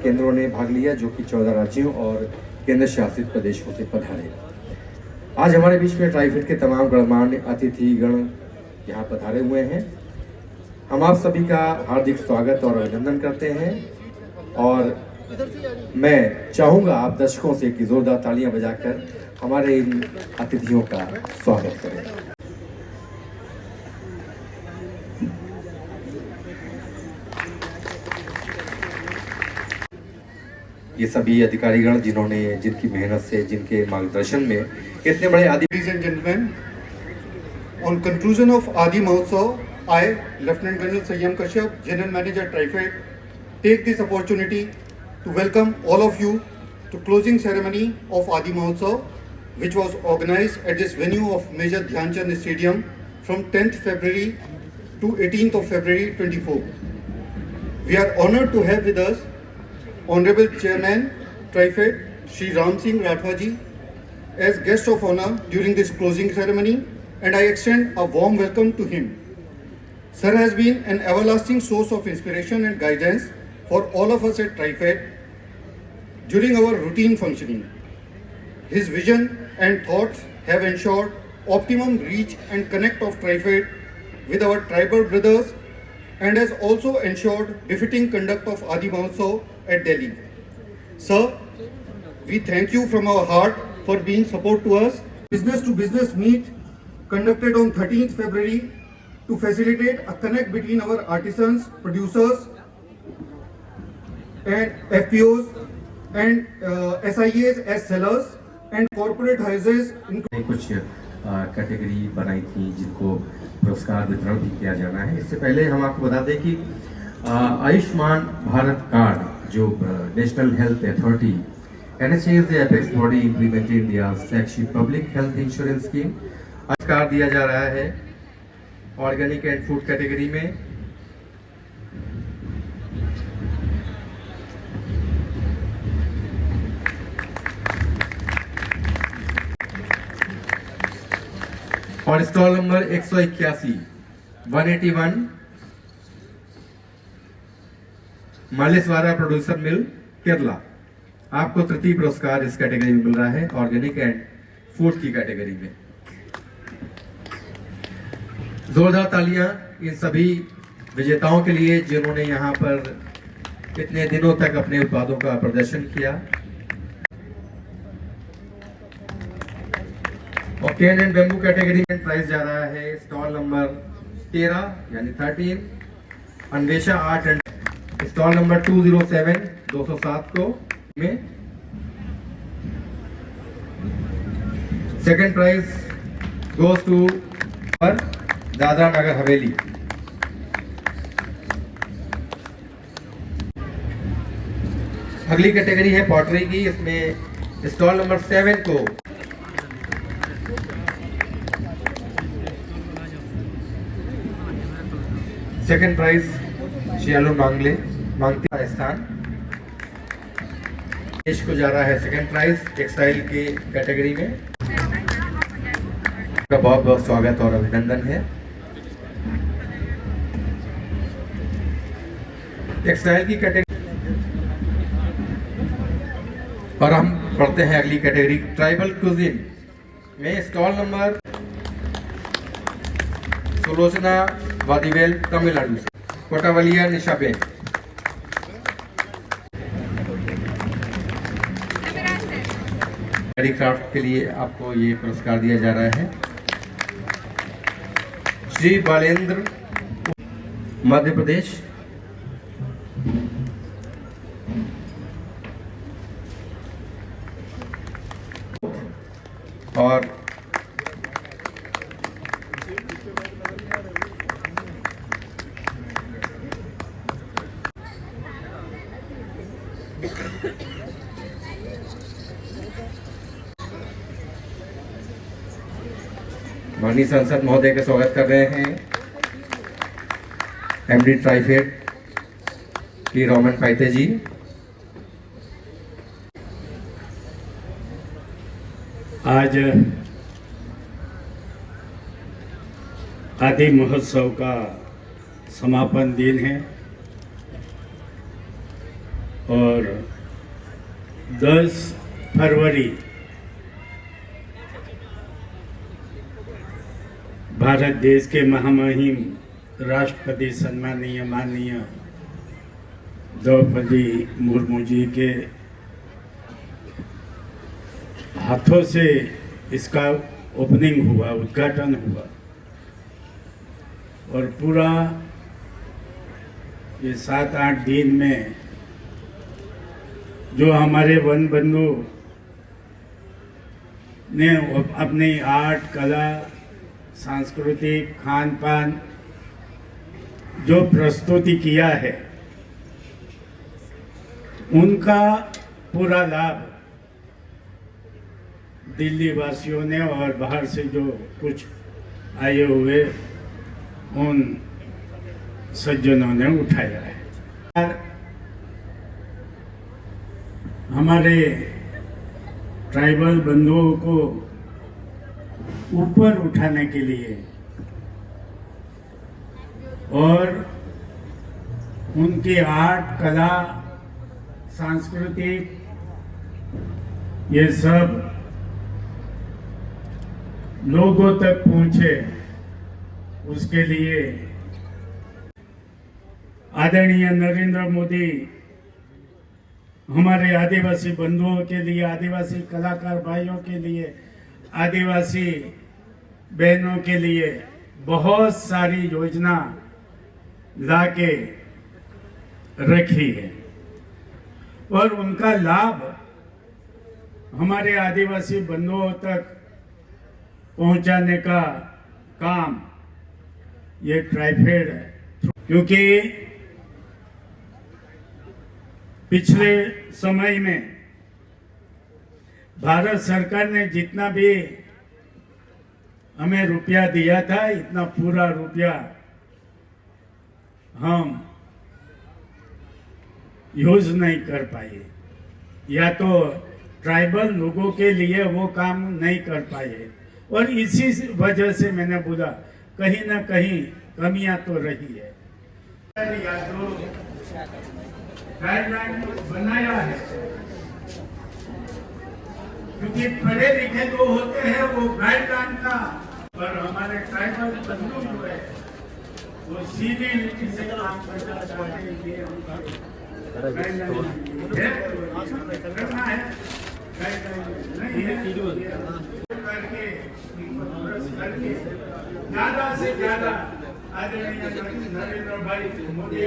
केंद्रों ने भाग लिया, जो कि 14 राज्यों और केंद्र शासित प्रदेशों से पधारे। आज हमारे बीच में ट्राइफेड के तमाम गणमान्य अतिथिगण यहाँ पधारे हुए हैं। हम आप सभी का हार्दिक स्वागत और अभिनंदन करते हैं और मैं चाहूँगा आप दर्शकों से कि जोरदार तालियां बजाकर हमारे इन अतिथियों का स्वागत करें। ये सभी अधिकारीगण जिनकी मेहनत से, जिनके मार्गदर्शन में इतने बड़े Ladies and gentlemen, on conclusion of Adi Mahotsav, I, Lieutenant Colonel Sayyam Kashyap, General Manager TriFed, take this opportunity to welcome all of you to closing ceremony of Adi Mahotsav, which was organized at this venue of Major Dhyan Chand Stadium from 10th February to 18th of February 24. We are honored to have with us Honorable Chairman TriFed, Shri Ram Singh Rathwaji, as guest of honor during this closing ceremony, and I extend a warm welcome to him. Sir has been an everlasting source of inspiration and guidance for all of us at TriFed during our routine functioning. His vision and thoughts have ensured optimum reach and connect of TriFed with our tribal brothers and has also ensured befitting conduct of Adi Mahotsav at Delhi. Sir, we thank you from our heart for being support to us. Business to business meet conducted on 13th February to facilitate a connect between our artisans, producers and FPOs and SIAs as sellers and corporate houses. कुछ category बनाई थी जिनको पुरस्कार वितरण भी किया जाना है। इससे पहले हम आपको बता दें कि आयुष्मान भारत कार्ड जो national health authority NHA is the apex body implementing India's flagship public health insurance scheme। पुरस्कार दिया जा रहा है ऑर्गेनिक एंड फूड कैटेगरी में। और स्टॉल नंबर 181 181 मालेसवारा प्रोड्यूसर मिल केरला, आपको तृतीय पुरस्कार इस कैटेगरी में मिल रहा है, ऑर्गेनिक एंड फूड की कैटेगरी में। जोरदार तालियां इन सभी विजेताओं के लिए जिन्होंने यहाँ पर इतने दिनों तक अपने उत्पादों का प्रदर्शन किया। और केन एंड बेम्बू कैटेगरी में प्राइस जा रहा है स्टॉल नंबर 13 यानी 13 Anvesha art and stall number 207 207 को में सेकंड प्राइज गोज टू पर दादरा नगर हवेली। अगली कैटेगरी है पॉटरी की, इसमें स्टॉल नंबर 7 को सेकंड प्राइज शियालू मांगते राजस्थान। देश को जा रहा है सेकंड प्राइज टेक्सटाइल की कैटेगरी में। का बहुत बहुत स्वागत और अभिनंदन है। टेक्सटाइल की कैटेगरी और हम पढ़ते हैं अगली कैटेगरी ट्राइबल क्यूजिन में स्टॉल नंबर सुलोचना वादिवेल तमिलनाडु से, कोटावलिया निशाबेन। हैंडीक्राफ्ट के लिए आपको ये पुरस्कार दिया जा रहा है। श्री बालेंद्र मध्य प्रदेश। और माननीय सांसद महोदय का स्वागत कर रहे हैं MD ट्राइफेड की रोमन पाइते जी। आज आदि महोत्सव का समापन दिन है और 10 फरवरी भारत देश के महामहिम राष्ट्रपति सम्मानीय माननीय द्रौपदी मुर्मू जी के हाथों से इसका ओपनिंग हुआ, उद्घाटन हुआ और पूरा ये 7-8 दिन में जो हमारे वन बंधु ने अपनी आर्ट, कला, सांस्कृतिक, खान पान जो प्रस्तुति किया है, उनका पूरा लाभ दिल्ली वासियों ने और बाहर से जो कुछ आए हुए उन सज्जनों ने उठाया है। हमारे ट्राइबल बंधुओं को ऊपर उठाने के लिए और उनकी आर्ट, कला, सांस्कृतिक ये सब लोगों तक पहुंचे, उसके लिए आदरणीय नरेंद्र मोदी हमारे आदिवासी बंधुओं के लिए, आदिवासी कलाकार भाइयों के लिए, आदिवासी बहनों के लिए बहुत सारी योजना लाके रखी है और उनका लाभ हमारे आदिवासी बंधुओं तक पहुंचाने का काम ये ट्राइफेड है। क्योंकि पिछले समय में भारत सरकार ने जितना भी हमें रुपया दिया था, इतना पूरा रुपया हम यूज नहीं कर पाए, या तो ट्राइबल लोगों के लिए वो काम नहीं कर पाए और इसी वजह से मैंने बोला कहीं ना कहीं कमियां तो रही है। गाइडलाइन बनाया है क्योंकि पढ़े लिखे जो होते हैं वो गाइडलाइन का, पर हमारे ट्राइबल बंधु जो है वो सीधी नीति से काम करना चाहते हैं। करना है करके ज्यादा से ज्यादा आदरणीय नरेंद्र भाई मोदी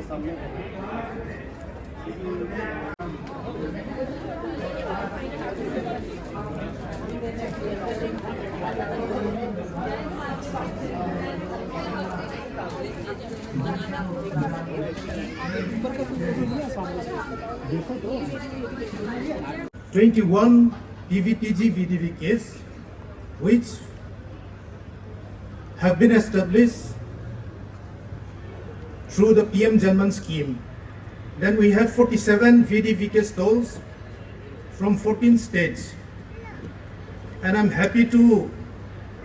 सामने 21 PVTG VDVKs which have been established through the PM Janman scheme. Then we have 47 VDVK stalls from 14 states. And I'm happy to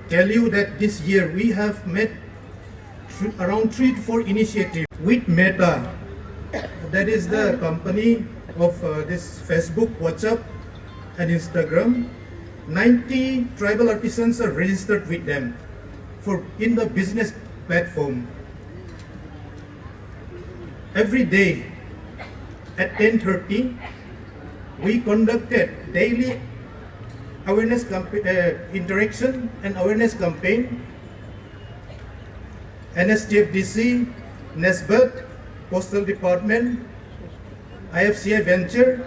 tell you that this year we have met around 3 to 4 initiatives with Meta. That is the company of this Facebook, WhatsApp and Instagram. 90 tribal artisans are registered with them for in the business platform. Every day at 10:30 we conducted daily awareness interaction and awareness campaign. NSTFDC, NSBUD, Postal Department, IFCI Venture,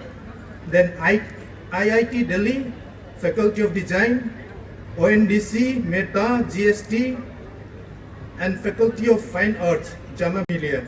then IIT Delhi, Faculty of Design, ONDC, Meta, GST, and Faculty of Fine Arts, JAMA Millia.